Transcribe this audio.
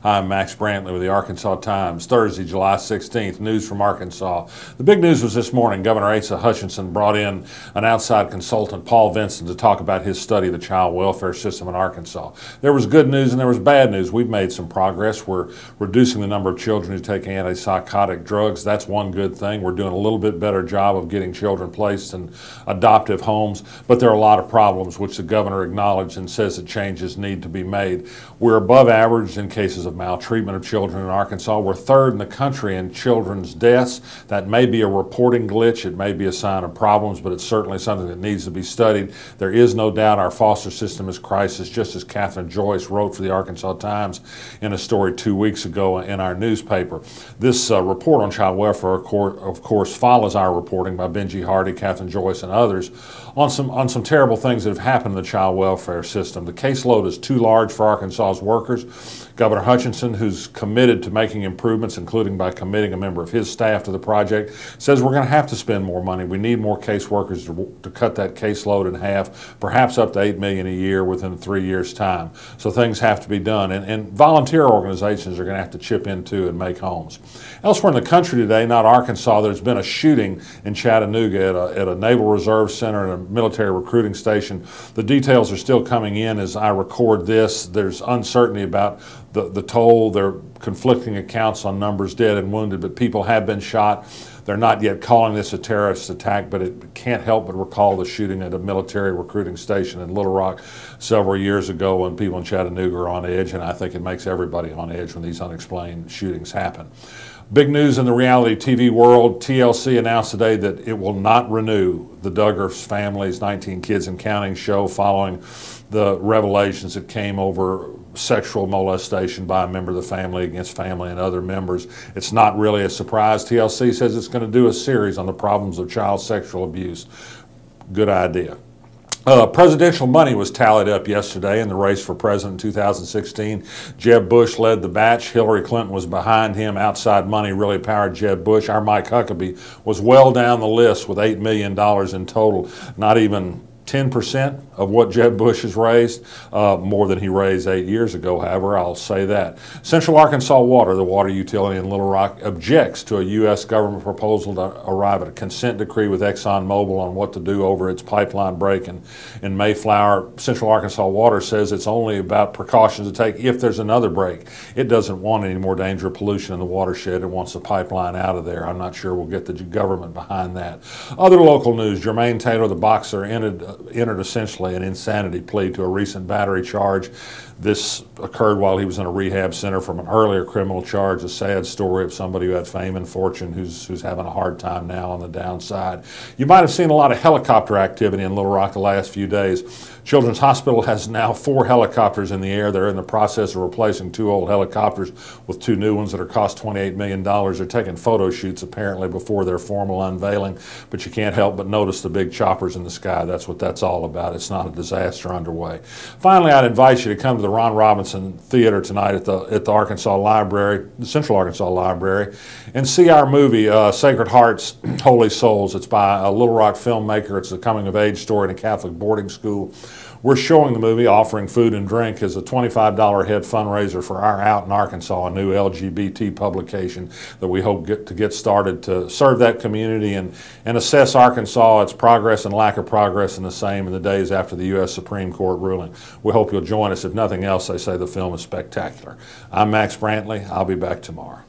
Hi, I'm Max Brantley with the Arkansas Times. Thursday, July 16th, news from Arkansas. The big news was this morning. Governor Asa Hutchinson brought in an outside consultant, Paul Vincent, to talk about his study of the child welfare system in Arkansas. There was good news and there was bad news. We've made some progress. We're reducing the number of children who take antipsychotic drugs. That's one good thing. We're doing a little bit better job of getting children placed in adoptive homes, but there are a lot of problems which the governor acknowledged and says that changes need to be made. We're above average in cases of maltreatment of children in Arkansas. We're third in the country in children's deaths. That may be a reporting glitch. It may be a sign of problems, but it's certainly something that needs to be studied. There is no doubt our foster system is crisis, just as Catherine Joyce wrote for the Arkansas Times in a story 2 weeks ago in our newspaper. This report on child welfare, of course, follows our reporting by Benji Hardy, Catherine Joyce, and others on some terrible things that have happened in the child welfare system. The caseload is too large for Arkansas's workers. Governor Hutchinson, who's committed to making improvements, including by committing a member of his staff to the project, says we're going to have to spend more money. We need more caseworkers to cut that caseload in half, perhaps up to $8 million a year within 3 years' time. So things have to be done. And volunteer organizations are going to have to chip in too and make homes. Elsewhere in the country today, not Arkansas, there's been a shooting in Chattanooga at a Naval Reserve Center and a military recruiting station. The details are still coming in as I record this. There's uncertainty about the toll. There are conflicting accounts on numbers dead and wounded, but people have been shot. They're not yet calling this a terrorist attack, but it can't help but recall the shooting at a military recruiting station in Little Rock several years ago when people in Chattanooga are on edge, and I think it makes everybody on edge when these unexplained shootings happen. Big news in the reality TV world. TLC announced today that it will not renew the Duggar family's 19 Kids and Counting show following the revelations that came over sexual molestation by a member of the family against family and other members. It's not really a surprise. TLC says it's going to do a series on the problems of child sexual abuse. Good idea. Presidential money was tallied up yesterday in the race for president in 2016. Jeb Bush led the batch. Hillary Clinton was behind him. Outside money really powered Jeb Bush. Our Mike Huckabee was well down the list with $8 million in total. Not even 10% of what Jeb Bush has raised, more than he raised 8 years ago, however, I'll say that. Central Arkansas Water, the water utility in Little Rock, objects to a U.S. government proposal to arrive at a consent decree with ExxonMobil on what to do over its pipeline break in Mayflower. Central Arkansas Water says it's only about precautions to take if there's another break. It doesn't want any more danger or pollution in the watershed. It wants the pipeline out of there. I'm not sure we'll get the government behind that. Other local news, Jermaine Taylor, the boxer, entered essentially an insanity plea to a recent battery charge. This occurred while he was in a rehab center from an earlier criminal charge, a sad story of somebody who had fame and fortune who's having a hard time now on the downside. You might have seen a lot of helicopter activity in Little Rock the last few days. Children's Hospital has now 4 helicopters in the air. They're in the process of replacing 2 old helicopters with 2 new ones that are cost $28 million. They're taking photo shoots apparently before their formal unveiling, but you can't help but notice the big choppers in the sky. That's what that's all about. It's not a disaster underway. Finally, I'd invite you to come to the Ron Robinson Theater tonight at the Arkansas Library, the Central Arkansas Library, and see our movie, Sacred Hearts, Holy Souls. It's by a Little Rock filmmaker. It's a coming-of-age story in a Catholic boarding school. We're showing the movie, offering food and drink as a $25 head fundraiser for our Out in Arkansas, a new LGBT publication that we hope to get started to serve that community and assess Arkansas, its progress and lack of progress in the same in the days after the U.S. Supreme Court ruling. We hope you'll join us. If nothing else, they say the film is spectacular. I'm Max Brantley. I'll be back tomorrow.